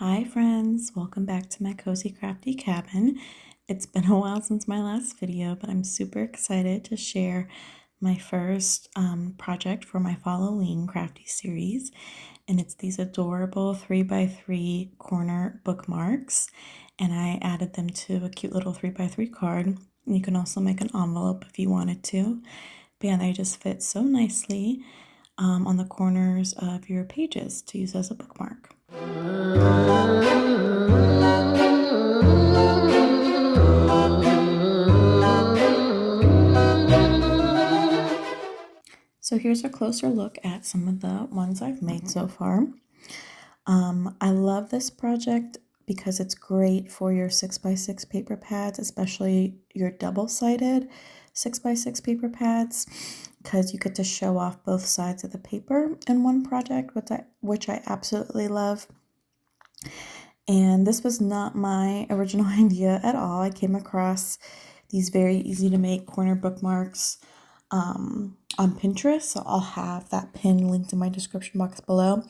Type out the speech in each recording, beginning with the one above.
Hi friends, welcome back to my cozy crafty cabin. It's been a while since my last video, but I'm super excited to share my first project for my Falloween crafty series. And it's these adorable 3x3 corner bookmarks. And I added them to a cute little 3x3 card. You can also make an envelope if you wanted to. But yeah, they just fit so nicely on the corners of your pages to use as a bookmark. So here's a closer look at some of the ones I've made so far. I love this project because it's great for your 6x6 paper pads, especially your double-sided 6x6 paper pads, because you get to show off both sides of the paper in one project, which I absolutely love. And this was not my original idea at all. I came across these very easy to make corner bookmarks on Pinterest, so I'll have that pin linked in my description box below.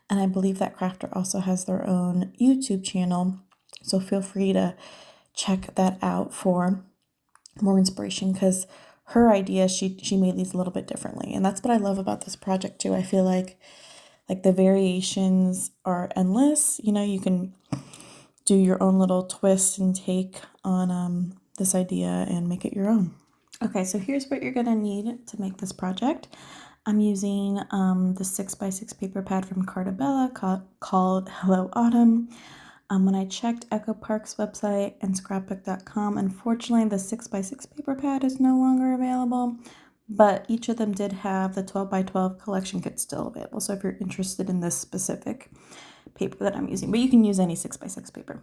And I believe that crafter also has their own YouTube channel, so feel free to check that out for more inspiration, because her idea, she made these a little bit differently, and that's what I love about this project too. I feel like the variations are endless. You know, you can do your own little twist and take on this idea and make it your own. Okay, so here's what you're gonna need to make this project. I'm using the 6x6 paper pad from Cartabella called Hello Autumn. When I checked Echo Park's website and scrapbook.com, unfortunately the 6x6 paper pad is no longer available, but each of them did have the 12x12 collection kit still available. So if you're interested in this specific paper that I'm using, but you can use any 6x6 paper.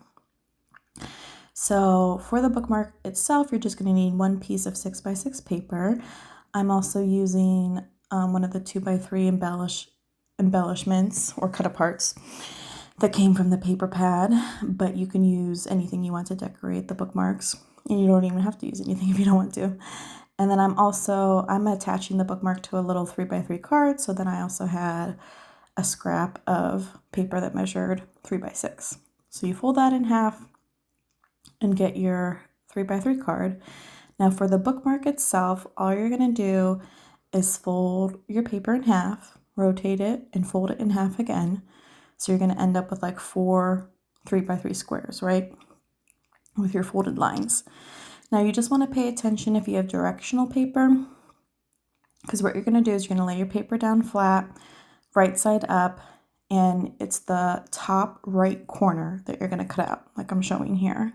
So for the bookmark itself, you're just going to need one piece of 6x6 paper. I'm also using one of the 2x3 embellishments or cut aparts that came from the paper pad, but you can use anything you want to decorate the bookmarks, and you don't even have to use anything if you don't want to. And then I'm attaching the bookmark to a little 3x3 card, so then I also had a scrap of paper that measured 3x6. So you fold that in half and get your 3x3 card. Now for the bookmark itself, all you're going to do is fold your paper in half, rotate it, and fold it in half again. So you're going to end up with like 4 3x3 squares, right? With your folded lines. Now you just want to pay attention if you have directional paper, because what you're going to do is you're going to lay your paper down flat, right side up, and it's the top right corner that you're going to cut out, like I'm showing here.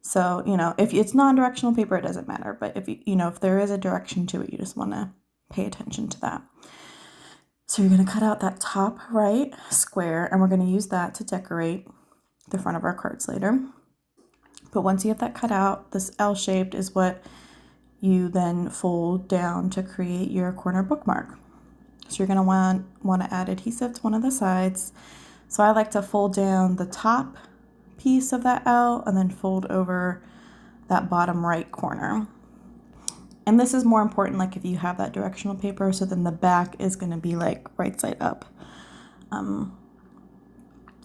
So, you know, if it's non-directional paper, it doesn't matter. But if there is a direction to it, you just want to pay attention to that. So you're going to cut out that top right square, and we're going to use that to decorate the front of our cards later. But once you have that cut out, this L-shaped is what you then fold down to create your corner bookmark. So you're going to want to add adhesive to one of the sides. So I like to fold down the top piece of that L and then fold over that bottom right corner. And this is more important like if you have that directional paper, so then the back is going to be like right side up,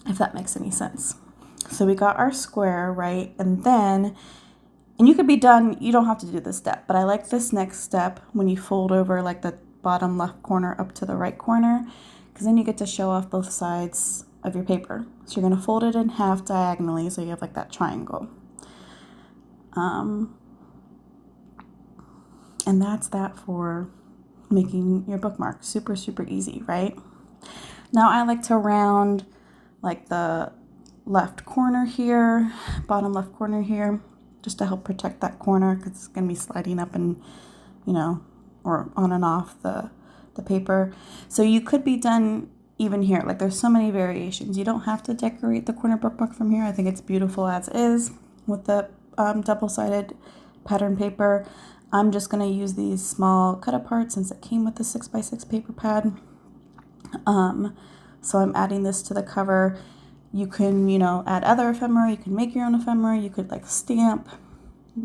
if that makes any sense. So we got our square, right? And you could be done, you don't have to do this step, but I like this next step when you fold over like the bottom left corner up to the right corner, because then you get to show off both sides of your paper. So you're going to fold it in half diagonally so you have like that triangle. And that's that for making your bookmark. Super, super easy, right? Now I like to round like the left corner here, bottom left corner here, just to help protect that corner, because it's going to be sliding up and, or on and off the paper. So you could be done even here. Like there's so many variations. You don't have to decorate the corner bookmark from here. I think it's beautiful as is with the double-sided pattern paper. I'm just going to use these small cut apart since it came with the 6x6 paper pad. So I'm adding this to the cover. You can, add other ephemera. You can make your own ephemera. You could like stamp.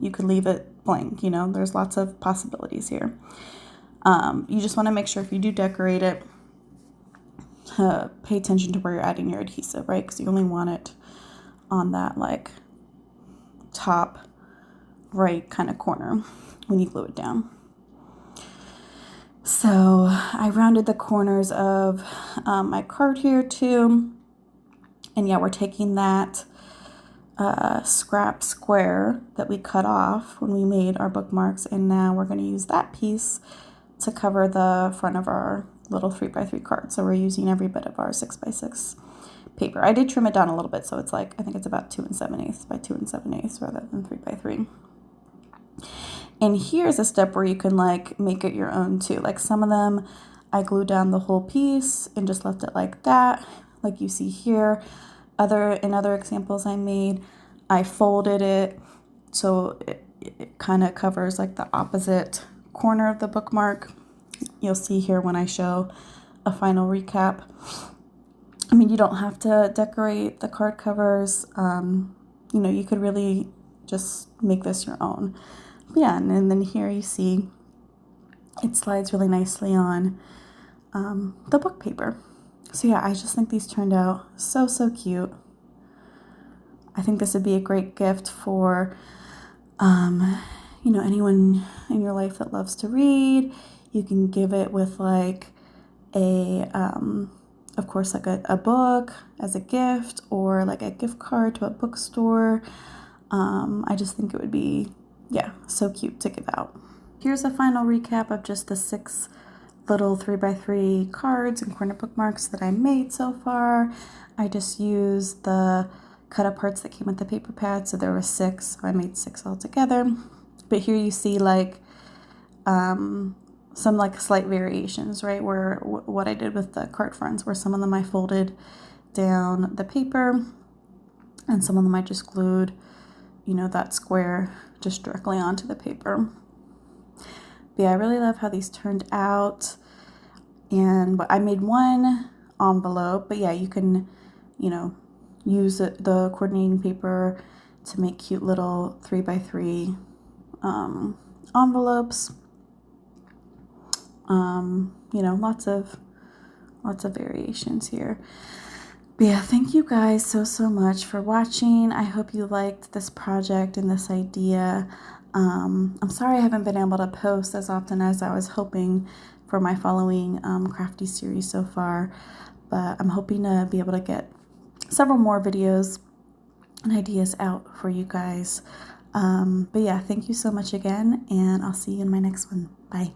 You could leave it blank. There's lots of possibilities here. You just want to make sure if you do decorate it, pay attention to where you're adding your adhesive, right? Because you only want it on that like top right kind of corner when you glue it down. So I rounded the corners of my card here too. And yeah, we're taking that scrap square that we cut off when we made our bookmarks, and now we're going to use that piece to cover the front of our little 3x3 card. So we're using every bit of our 6x6 paper. I did trim it down a little bit, so it's like, I think it's about 2 7/8 by 2 7/8 rather than 3x3. And here's a step where you can like make it your own too. Like some of them I glued down the whole piece and just left it like that, like you see here. In other examples I made, I folded it so it kind of covers like the opposite corner of the bookmark. You'll see here when I show a final recap. I mean, you don't have to decorate the card covers. You know, you could really just make this your own. Yeah, and then here you see it slides really nicely on the book paper. So yeah, I just think these turned out so cute. I think this would be a great gift for you know, anyone in your life that loves to read. You can give it with like a of course like a book as a gift, or like a gift card to a bookstore. I just think it would be, yeah, so cute to give out. Here's a final recap of just the 6 little 3x3 cards and corner bookmarks that I made so far. I just used the cut up parts that came with the paper pad, so there were 6, so I made 6 altogether. But here you see like some like slight variations, right, where what I did with the card fronts, where some of them I folded down the paper and some of them I just glued, you know, that square just directly onto the paper. But yeah, I really love how these turned out. And I made one envelope, but yeah, you can, you know, use the coordinating paper to make cute little 3x3 envelopes. You know, lots of variations here. But yeah, thank you guys so much for watching. I hope you liked this project and this idea. I'm sorry I haven't been able to post as often as I was hoping for my Falloween crafty series so far, but I'm hoping to be able to get several more videos and ideas out for you guys. But yeah, thank you so much again, and I'll see you in my next one. Bye.